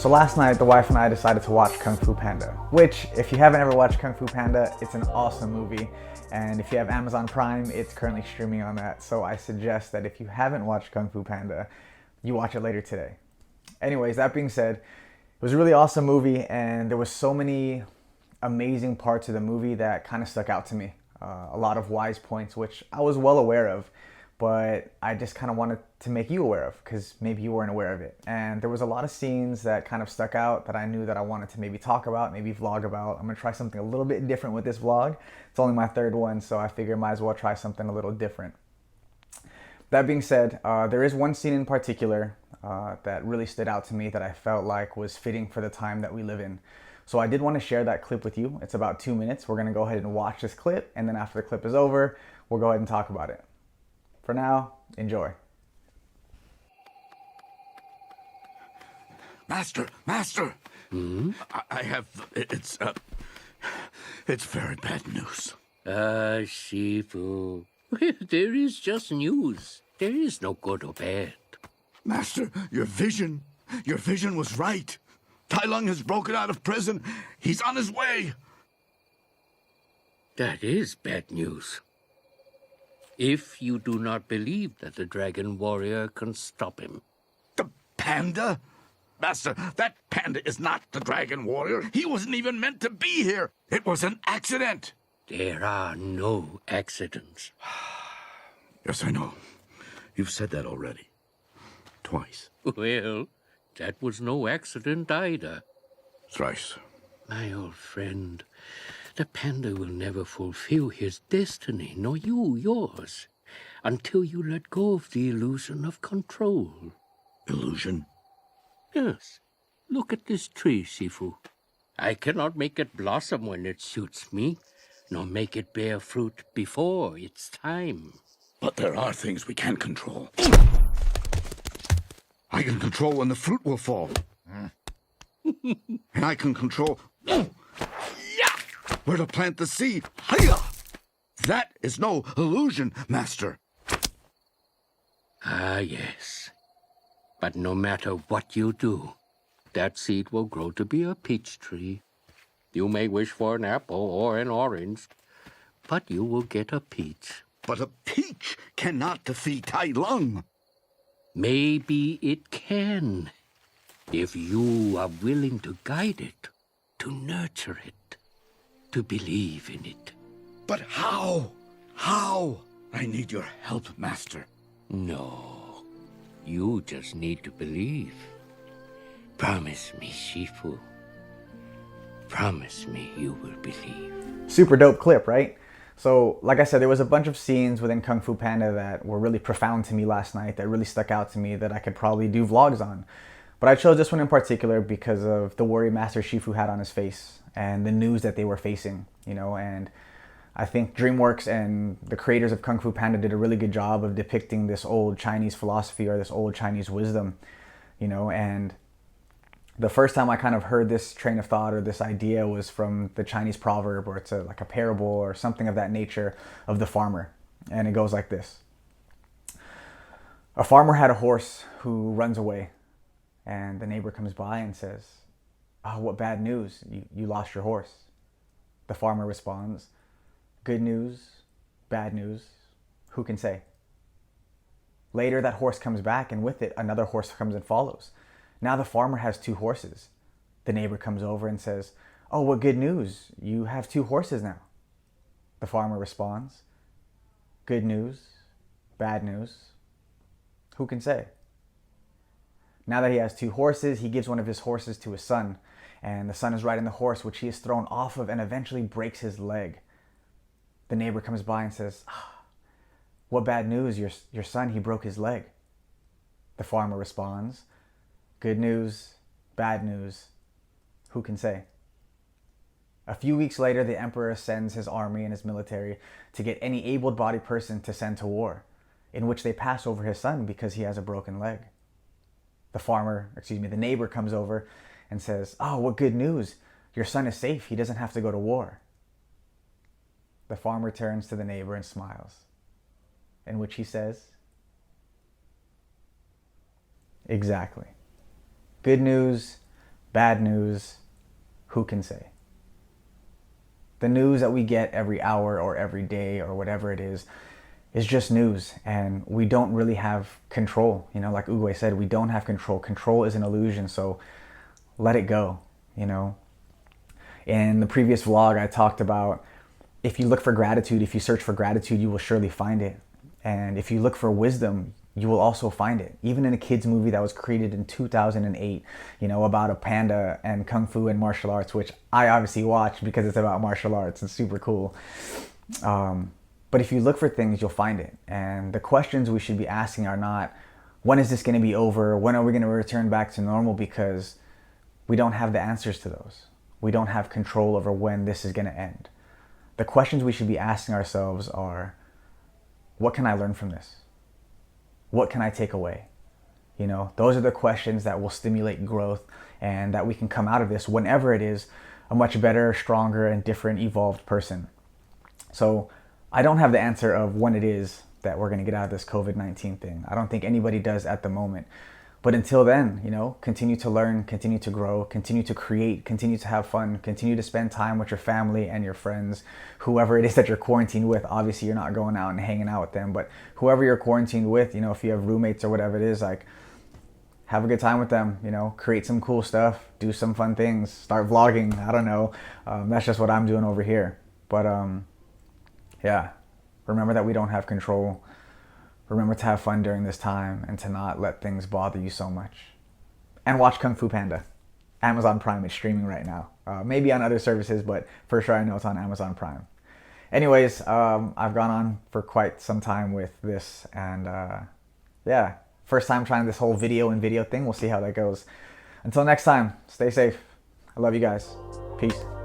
So last night, the wife and I decided to watch Kung Fu Panda, which, if you haven't ever watched Kung Fu Panda, it's an awesome movie. And if you have Amazon Prime, it's currently streaming on that. So I suggest that if you haven't watched Kung Fu Panda, you watch it later today. Anyways, that being said, it was a really awesome movie, and there was so many amazing parts of the movie that kind of stuck out to me. A lot of wise points, which I was well aware of, but I just kind of wanted to make you aware of, because maybe you weren't aware of it. And there was a lot of scenes that kind of stuck out that I knew that I wanted to maybe talk about, maybe vlog about. I'm gonna try something a little bit different with this vlog. It's only my third one, so I figure I might as well try something a little different. That being said, there is one scene in particular that really stood out to me that I felt like was fitting for the time that we live in. So I did want to share that clip with you. It's about 2 minutes. We're gonna go ahead and watch this clip, and then after the clip is over, we'll go ahead and talk about it. For now, enjoy. Master! I have... It's very bad news. Shifu. There is just news. There is no good or bad. Master, your vision was right. Tai Lung has broken out of prison. He's on his way. That is bad news. If you do not believe that the Dragon Warrior can stop him. The panda? Master, that panda is not the Dragon Warrior. He wasn't even meant to be here. It was an accident. There are no accidents. Yes, I know. You've said that already. Twice. Well, that was no accident either. Thrice. My old friend, the panda will never fulfill his destiny, nor you yours, until you let go of the illusion of control. Illusion? Yes. Look at this tree, Shifu. I cannot make it blossom when it suits me, nor make it bear fruit before its time. But there are things we can't control. I can control when the fruit will fall. And I can control where to plant the seed. Hiya! That is no illusion, Master. Ah, yes. But no matter what you do, that seed will grow to be a peach tree. You may wish for an apple or an orange, but you will get a peach. But a peach cannot defeat Tai Lung. Maybe it can, if you are willing to guide it, to nurture it, to believe in it. But how? How? I need your help, Master. No, you just need to believe. Promise me, Shifu. Promise me you will believe. Super dope clip, right? So, like I said, there was a bunch of scenes within Kung Fu Panda that were really profound to me last night, that really stuck out to me, that I could probably do vlogs on. But I chose this one in particular because of the worry Master Shifu had on his face and the news that they were facing, you know, and I think DreamWorks and the creators of Kung Fu Panda did a really good job of depicting this old Chinese philosophy or this old Chinese wisdom, you know, and the first time I kind of heard this train of thought or this idea was from the Chinese proverb, or it's like a parable or something of that nature, of the farmer. And it goes like this. A farmer had a horse who runs away, and the neighbor comes by and says, "Oh, what bad news, you lost your horse." The farmer responds, "Good news, bad news, who can say?" Later, that horse comes back, and with it, another horse comes and follows. Now the farmer has 2 horses. The neighbor comes over and says, "Oh, what good news, you have 2 horses now." The farmer responds, "Good news, bad news, who can say?" Now that he has 2 horses, he gives one of his horses to his son, and the son is riding the horse, which he is thrown off of and eventually breaks his leg. The neighbor comes by and says, "What bad news, your son, he broke his leg." The farmer responds, "Good news, bad news, who can say?" A few weeks later, the emperor sends his army and his military to get any able-bodied person to send to war, in which they pass over his son because he has a broken leg. The neighbor comes over and says, "Oh, what good news, your son is safe, he doesn't have to go to war." The farmer turns to the neighbor and smiles, in which he says, "Exactly. Good news, bad news, who can say? The news that we get every hour or every day or whatever it is just news, and we don't really have control. You know, like Uguay said, we don't have control. Control is an illusion, so let it go, you know. In the previous vlog, I talked about if you look for gratitude, if you search for gratitude, you will surely find it. And if you look for wisdom, you will also find it. Even in a kid's movie that was created in 2008, you know, about a panda and kung fu and martial arts, which I obviously watched because it's about martial arts. It's super cool. But if you look for things, you'll find it. And the questions we should be asking are not, when is this going to be over? When are we going to return back to normal? Because we don't have the answers to those. We don't have control over when this is going to end. The questions we should be asking ourselves are, what can I learn from this? What can I take away? You know, those are the questions that will stimulate growth, and that we can come out of this, whenever it is, a much better, stronger, and different, evolved person. So I don't have the answer of when it is that we're going to get out of this COVID-19 thing. I don't think anybody does at the moment. But until then, you know, continue to learn, continue to grow, continue to create, continue to have fun, continue to spend time with your family and your friends, whoever it is that you're quarantined with. Obviously, you're not going out and hanging out with them, but whoever you're quarantined with, you know, if you have roommates or whatever it is, like, have a good time with them, you know, create some cool stuff, do some fun things, start vlogging. I don't know. That's just what I'm doing over here. But yeah, remember that we don't have control. Remember to have fun during this time and to not let things bother you so much. And watch Kung Fu Panda. Amazon Prime is streaming right now. Maybe on other services, but for sure I know it's on Amazon Prime. Anyways, I've gone on for quite some time with this, and yeah, first time trying this whole video and video thing. We'll see how that goes. Until next time, stay safe. I love you guys. Peace.